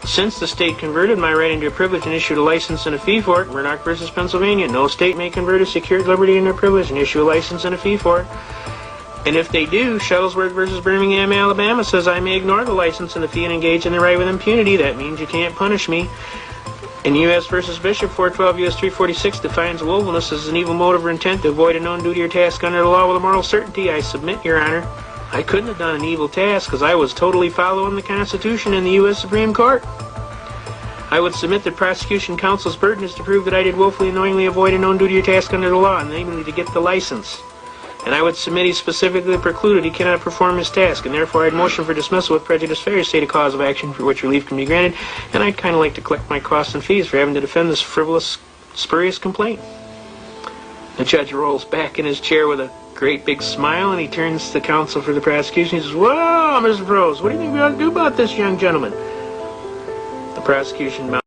Since the state converted my right into a privilege and issued a license and a fee for it, Murdoch versus Pennsylvania, no state may convert a secured liberty into a privilege and issue a license and a fee for it. And if they do, Shuttlesworth versus Birmingham, Alabama says I may ignore the license and the fee and engage in the right with impunity. That means you can't punish me. In U.S. versus Bishop, 412 U.S. 346 defines willfulness as an evil motive or intent to avoid a known duty or task under the law with a moral certainty. I submit, Your Honor, I couldn't have done an evil task because I was totally following the Constitution and the U.S. Supreme Court. I would submit that prosecution counsel's burden is to prove that I did willfully and knowingly avoid a known duty or task under the law, namely to get the license. And I would submit he specifically precluded he cannot perform his task, and therefore I'd motion for dismissal with prejudice failure to state a cause of action for which relief can be granted, and I'd kind of like to collect my costs and fees for having to defend this frivolous, spurious complaint. The judge rolls back in his chair with a great big smile, and he turns to the counsel for the prosecution. He says, "Well, Mr. Prose, what do you think we ought to do about this young gentleman?" The prosecution